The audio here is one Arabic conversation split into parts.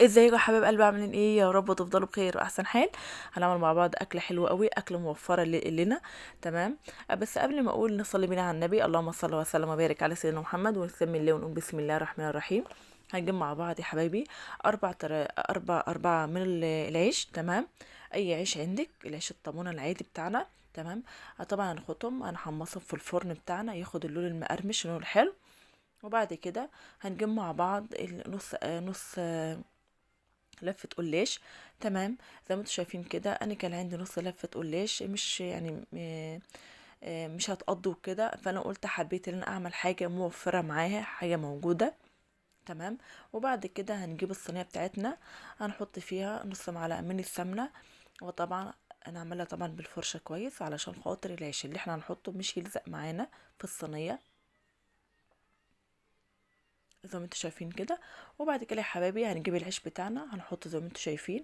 ازيكم يا حبايب قلبي، عاملين ايه؟ يا رب تفضلوا بخير واحسن حال. هنعمل مع بعض اكله حلوه قوي، اكله موفره لنا. تمام. بس قبل ما اقول نصلي بينا على النبي، اللهم صل وسلم وبارك على سيدنا محمد، ونسمي الله ونقول بسم الله الرحمن الرحيم. هنجيب مع بعض يا حبايبي أربعة من العيش. تمام. أي عيش عندك، العيش الطابونة العادي بتاعنا. تمام. طبعا هنحطهم، هنحمصهم في الفرن بتاعنا ياخد اللون المقرمش، اللون الحلو. وبعد كده هنجيب مع بعض نص لفة قلاش. تمام. زي ما انتم شايفين كده، انا كان عندي نص لفة قلاش، مش يعني مش هتقضوا كده، فانا قلت حبيت ان انا اعمل حاجة موفرة معاها، حاجة موجودة. تمام. وبعد كده هنجيب الصينية بتاعتنا، هنحط فيها نص معلقة من السمنة. وطبعا انا عاملها طبعا بالفرشة كويس، علشان خاطر العيش اللي احنا هنحطه مش يلزق معانا في الصينية، زي ما انتم شايفين كده. وبعد كده يا حبايبي هنجيب العيش بتاعنا هنحطه زي ما انتم شايفين.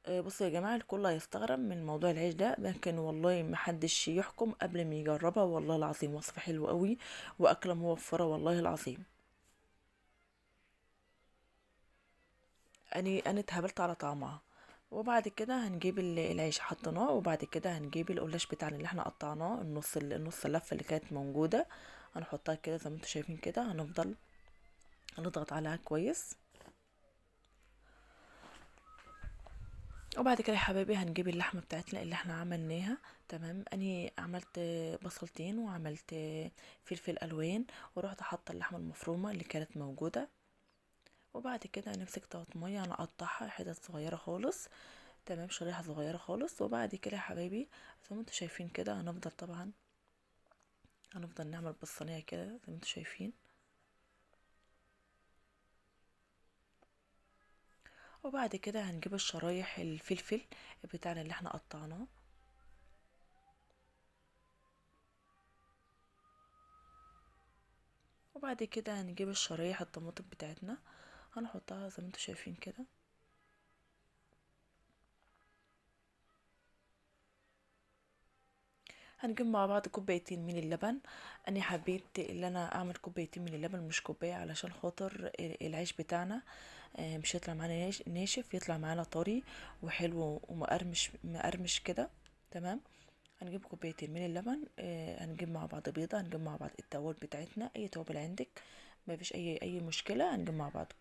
بصوا يا جماعة، الكل هيستغرب من موضوع العيش ده، لكن والله محدش يحكم قبل ما يجربها، والله العظيم وصفة حلوة قوي وأكلة موفرة والله العظيم. أنا اتهبلت على طعمها. وبعد كده هنجيب العيش حطيناه، وبعد كده هنجيب القلاش بتاعنا اللي احنا قطعناه، النص اللفة اللي كانت موجودة، هنحطها كده زي ما انتم شايفين كده. هنفضل نضغط عليها كويس. وبعد كده يا حبايبي هنجيب اللحمة بتاعتنا اللي احنا عملناها. تمام. اني عملت بصلتين، وعملت فلفل الوان، ورحت حاطه اللحمة المفرومة اللي كانت موجودة. وبعد كده نمسك طماطمية نقطعها حتت صغيرة خالص. تمام، شريحة صغيرة خالص. وبعد كده يا حبايبي زي ما انتوا شايفين كده، هنفضل نعمل بالصينية كده زي ما انتوا شايفين. وبعد كده هنجيب الشرايح الفلفل بتاعنا اللي احنا قطعناه. وبعد كده هنجيب الشرايح الطماطم بتاعتنا، هنحطها زي ما انتوا شايفين كده. هنجيب مع بعض كوبايتين من اللبن. انا حبيت ان انا اعمل كوبايتين من اللبن مش كوبايه، علشان خاطر العيش بتاعنا مش يطلع معانا ناشف، يطلع معانا طري وحلو ومقرمش مقرمش كده. تمام. هنجيب كوبايتين من اللبن. هنجيب مع بعض بيضه، هنجيب مع بعض التوابل بتاعتنا، اي توابل عندك ما فيش اي مشكله. هنجيب مع بعض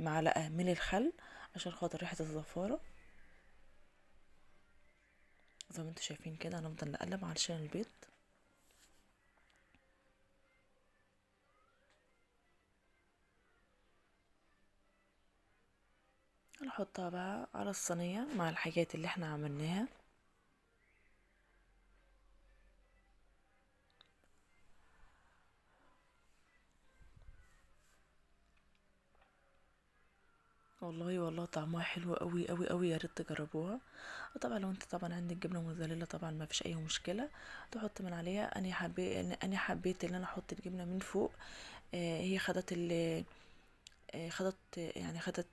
معلقه من الخل عشان خاطر ريحه الزفاره. زي ما انتوا شايفين كده، هنفضل نقلب علشان البيض. هنحطها بقى على الصينية مع الحاجات اللي احنا عملناها. والله طعمها حلو قوي قوي قوي، يا ريت تجربوها. وطبعا لو انت طبعا عندك جبنه موزاريلا طبعا ما فيش اي مشكله تحط من عليها. انا حبيت ان انا احط الجبنه من فوق. هي خدت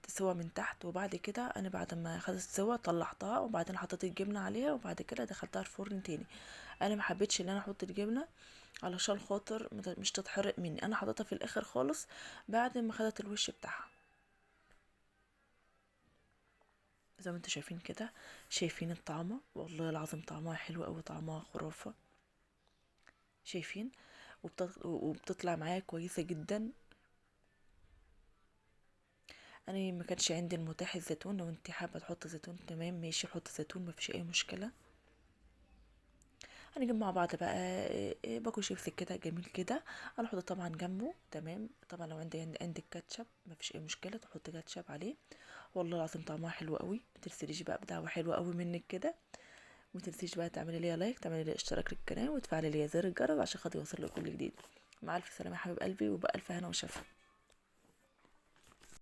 سوا من تحت. وبعد كده انا بعد ما خدت سوا طلعتها، وبعدين حطيت الجبنه عليها، وبعد كده دخلتها الفرن تاني. انا ما حبيتش ان انا احط الجبنه علشان خاطر مش تتحرق مني، انا حطيتها في الاخر خالص بعد ما خدت الوش بتاعها. زي ما انتوا شايفين كده، شايفين الطعمة، والله العظيم طعمها حلو قوي، طعمها خرافة. شايفين؟ وبتطلع معايا كويسة جدا. انا ما كانش عندي المتاح الزيتون، لو انت حابة تحط زيتون تمام ماشي، حط زيتون ما فيش اي مشكلة. هنجيب مع بعض بقى باكو شيبس كده جميل كده، هنحطه طبعا جنبه. تمام. طبعا لو عندك كاتشب ما فيش اي مشكلة تحط كاتشب عليه. والله العظيم طعمها حلو قوي، ما تنسيش بقى بدعوة حلوة قوي منك كده. وما تنسيش بقى تعملي لي لايك، تعملي لي اشتراك للقناه، وتفعلي لي زر الجرس عشان خاطر يوصل لك كل جديد. مع الف سلامه يا حبيب قلبي، وبألف هنا وشفا.